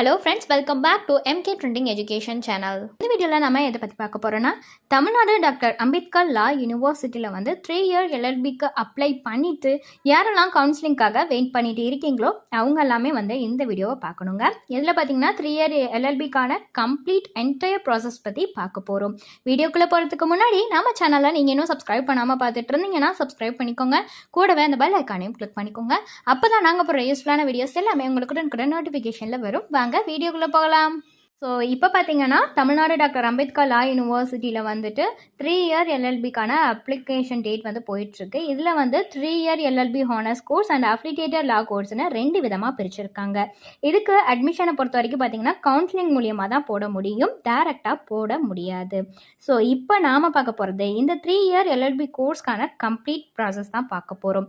Hello friends, welcome back to MK trending education channel. இந்த வீடியோவில் நம்ம எதை பற்றி பார்க்க போகிறோன்னா, தமிழ்நாடு டாக்டர் அம்பேத்கர் லா யூனிவர்சிட்டியில் 3 இயர் எல்எல்பிக்கு அப்ளை பண்ணிவிட்டு யாரெல்லாம் கவுன்சிலிங்காக வெயிட் பண்ணிட்டு இருக்கீங்களோ அவங்க எல்லாமே இந்த வீடியோவை பார்க்கணுங்க. இதில் பார்த்தீங்கன்னா 3 இயர் எல்எல்பிக்கான கம்ப்ளீட் என்டையர் ப்ராசஸ் பற்றி பார்க்க போகிறோம். வீடியோக்குள்ளே போகிறதுக்கு முன்னாடி நம்ம சேனலை நீங்கள் இன்னும் சப்ஸ்கிரைப் பண்ணாமல் பார்த்துட்டு இருந்தீங்கன்னா சப்ஸ்கிரைப் பண்ணிக்கோங்க. கூடவே அந்த பெல் ஐக்கானையும் கிளிக் பண்ணிக்கோங்க. அப்போ தான் நாங்கள் போகிற யூஸ்ஃபுல்லான வீடியோஸ் எல்லாமே உங்களுக்கு நோட்டிஃபிகேஷனில் வரும். வாங்க வீடியோக்குள்ளே போகலாம். ஸோ இப்போ பார்த்தீங்கன்னா தமிழ்நாடு டாக்டர் அம்பேத்கர் லா யூனிவர்சிட்டியில் 3 இயர் எல்எல்பிக்கான அப்ளிகேஷன் டேட் போயிட்டுருக்கு. இதில் 3 year LLB honours course and affiliated law கோர்ஸ்னு 2 விதமாக பிரிச்சிருக்காங்க. இதுக்கு அட்மிஷனை பொறுத்த வரைக்கும் பார்த்தீங்கன்னா கவுன்சிலிங் மூலியமாக தான் போட முடியும், டைரெக்டாக போட முடியாது. ஸோ இப்போ நாம் பார்க்க போகிறது இந்த 3 இயர் எல்எல்பி கோர்ஸ்க்கான கம்ப்ளீட் ப்ராசஸ் தான் பார்க்க போகிறோம்.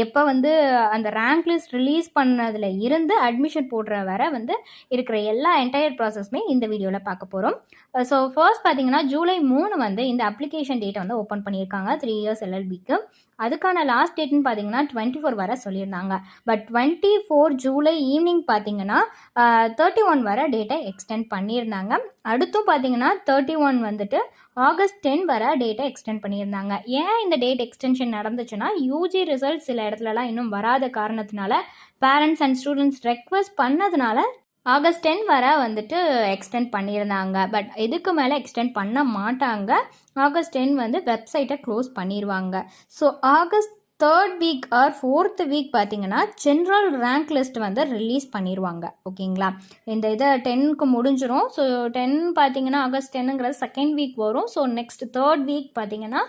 எப்போ அந்த ரேங்க் லிஸ்ட் ரிலீஸ் பண்ணதில் இருந்து அட்மிஷன் போடுற வர இருக்கிற எல்லா என்டையர் ப்ராசஸ்மே இந்த வீடியோவில் பார்க்க போகிறோம். ஸோ ஃபர்ஸ்ட் பார்த்தீங்கன்னா ஜூலை 3 இந்த அப்ளிகேஷன் டேட்டை ஓப்பன் பண்ணியிருக்காங்க 3 இயர்ஸ் எல்எல்பிக்கு. அதுக்கான லாஸ்ட் டேட்னு பார்த்தீங்கன்னா 24 வரை சொல்லியிருந்தாங்க. பட் 24 ஜூலை ஈவினிங் பார்த்தீங்கன்னா 31 வரை டேட்டை எக்ஸ்டெண்ட் பண்ணியிருந்தாங்க. அடுத்தும் பார்த்தீங்கன்னா 31 ஆகஸ்ட் 10 வரை டேட்டை எக்ஸ்டெண்ட் பண்ணியிருந்தாங்க. ஏன் இந்த டேட் எக்ஸ்டென்ஷன் நடந்துச்சுன்னா யூஜி ரிசல்ட் சில இடத்துலலாம் இன்னும் வராத காரணத்தினால பேரண்ட்ஸ் அண்ட் ஸ்டூடெண்ட்ஸ் ரெக்வஸ்ட் பண்ணதுனால ஆகஸ்ட் 10 வரை எக்ஸ்டெண்ட் பண்ணியிருந்தாங்க. பட் இதுக்கு மேலே எக்ஸ்டெண்ட் பண்ண மாட்டாங்க. ஆகஸ்ட் 10 வெப்சைட்டை க்ளோஸ் பண்ணிடுவாங்க. So August 3rd week or 4th week பார்த்தீங்கன்னா ஜென்ரல் ரேங்க் லிஸ்ட் ரிலீஸ் பண்ணிடுவாங்க. ஓகேங்களா, இந்த இதை 10க்கு முடிஞ்சிடும். ஸோ 10 பார்த்தீங்கன்னா ஆகஸ்ட் 10ங்கிறது 2nd வீக் வரும். ஸோ நெக்ஸ்ட் 3rd வீக் பார்த்தீங்கன்னா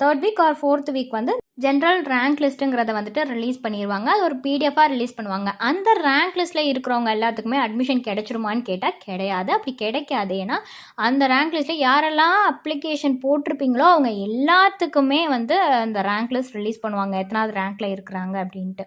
3rd week or 4th week general rank லிஸ்ட்டுங்கிறத ரிலீஸ் பண்ணிடுவாங்க. அது ஒரு பிடிஎஃபாக ரிலீஸ் பண்ணுவாங்க. அந்த ரேங்க் லிஸ்ட்டில் இருக்கிறவங்க எல்லாத்துக்குமே அட்மிஷன் கிடைச்சிருமான்னு கேட்டால் கிடையாது. அப்படி கிடைக்காது. ஏன்னா அந்த ரேங்க் லிஸ்ட்டில் யாரெல்லாம் அப்ளிகேஷன் போட்டிருப்பீங்களோ அவங்க எல்லாத்துக்குமே அந்த ரேங்க் லிஸ்ட் ரிலீஸ் பண்ணுவாங்க, எத்தனாவது ரேங்க்கில் இருக்கிறாங்க அப்படின்ட்டு.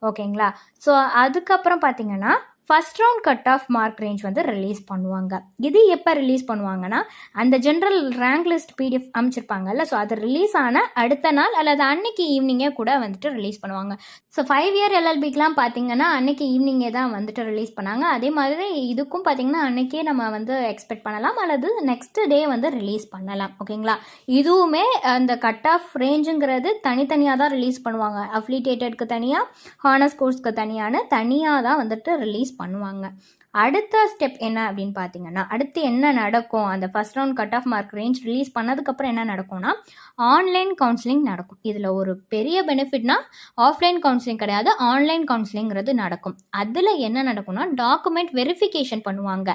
ஓகேங்களா, ஸோ அதுக்கப்புறம் பார்த்தீங்கன்னா first round cut off mark range release பண்ணுவாங்க. இது எப்போ ரிலீஸ் பண்ணுவாங்கன்னா அந்த ஜென்ரல் ரேங்க் லிஸ்ட் பிடிஎஃப் அமைச்சிருப்பாங்கல்ல, ஸோ அது ரிலீஸ் ஆன அடுத்த நாள் அல்லது அன்னைக்கு ஈவினிங்கே கூட ரிலீஸ் பண்ணுவாங்க. ஸோ 5 இயர் எல்எல்பிக்கெலாம் பார்த்தீங்கன்னா அன்னைக்கு ஈவினிங்கே தான் ரிலீஸ் பண்ணாங்க. அதே மாதிரி இதுக்கும் பார்த்தீங்கன்னா அன்னைக்கே நம்ம எக்ஸ்பெக்ட் பண்ணலாம் அல்லது நெக்ஸ்ட் டே ரிலீஸ் பண்ணலாம். ஓகேங்களா, இதுவுமே அந்த கட் ஆஃப் ரேஞ்சுங்கிறது தனித்தனியாக தான் ரிலீஸ் பண்ணுவாங்க. அஃபிலியேட்டடுக்கு தனியாக, ஹானர்ஸ் கோர்ஸ்க்கு தனியாக தான் ரிலீஸ் பண்ணுவாங்க. அடுத்த ஸ்டெப் என்ன அப்படின்னு பார்த்தீங்கன்னா அடுத்து என்ன நடக்கும், அந்த first round cut off mark range release பண்ணதுக்கப்புறம் என்ன நடக்கும்னா ஆன்லைன் கவுன்சிலிங் நடக்கும். இதில் ஒரு பெரிய பெனிஃபிட்னா ஆஃப்லைன் கவுன்சிலிங் கிடையாது, ஆன்லைன் கவுன்சிலிங்கிறது நடக்கும். அதில் என்ன நடக்கும்னா டாக்குமெண்ட் வெரிஃபிகேஷன் பண்ணுவாங்க.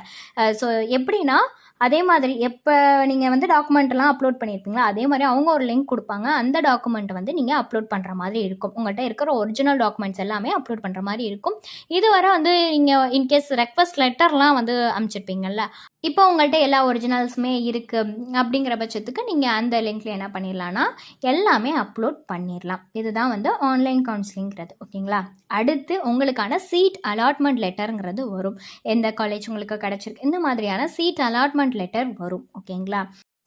ஸோ எப்படின்னா அதே மாதிரி எப்போ நீங்கள் டாக்குமெண்ட்லாம் அப்லோட் பண்ணியிருப்பீங்களா அதே மாதிரி அவங்க ஒரு லிங்க் கொடுப்பாங்க. அந்த டாக்குமெண்ட்டை நீங்கள் அப்லோட் பண்ணுற மாதிரி இருக்கும். உங்கள்கிட்ட இருக்கிற ஒரிஜினல் டாக்குமெண்ட்ஸ் எல்லாமே அப்லோட் பண்ணுற மாதிரி இருக்கும். இதுவரை நீங்கள் இன்கேஸ் ரெக்வஸ்ட் லெட்டர்லாம் அனுப்பிச்சிருப்பீங்கள்ல, இப்போ உங்கள்கிட்ட எல்லா ஒரிஜினல்ஸுமே இருக்குது அப்படிங்கிற பட்சத்துக்கு நீங்கள் அந்த லிங்க்கில் என்ன பண்ணிடலான்னா எல்லாமே அப்லோட் பண்ணிடலாம். இதுதான் ஆன்லைன் கவுன்சிலிங்கிறது. ஓகேங்களா, அடுத்து உங்களுக்கான சீட் அலாட்மெண்ட் லெட்டருங்கிறது வரும். எந்த காலேஜ் உங்களுக்கு கிடச்சிருக்கு இந்த மாதிரியான சீட் அலாட்மெண்ட் லெட்டர் வரும். ஓகேங்களா,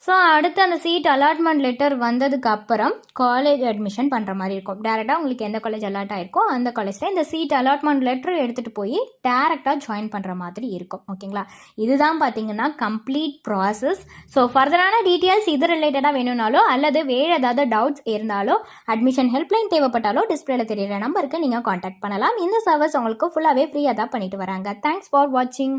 ஸோ அடுத்து அந்த சீட் அலாட்மெண்ட் லெட்டர் வந்ததுக்கு அப்புறம் காலேஜ் அட்மிஷன் பண்ணுற மாதிரி இருக்கும். டேரெக்டாக உங்களுக்கு எந்த காலேஜ் அலாட் ஆகிருக்கோ அந்த காலேஜில் இந்த சீட் அலாட்மெண்ட் லெட்டர் எடுத்துகிட்டு போய் டேரெக்டாக ஜாயின் பண்ணுற மாதிரி இருக்கும். ஓகேங்களா, இதுதான் பார்த்தீங்கன்னா கம்ப்ளீட் ப்ராசஸ். ஸோ ஃபர்தரான டீட்டெயில்ஸ் இது ரிலேட்டடாக வேணும்னாலோ அல்லது வேறு ஏதாவது டவுட்ஸ் இருந்தாலோ அட்மிஷன் ஹெல்ப்லைன் தேவைப்பட்டாலோ டிஸ்பிளேல தெரியிற நம்பருக்கு நீங்கள் காண்டாக்ட் பண்ணலாம். இந்த சர்வீஸ் உங்களுக்கு ஃபுல்லாகவே ஃப்ரீயாக தான் பண்ணிட்டு வராங்க. தேங்க்ஸ் ஃபார் வாட்சிங்.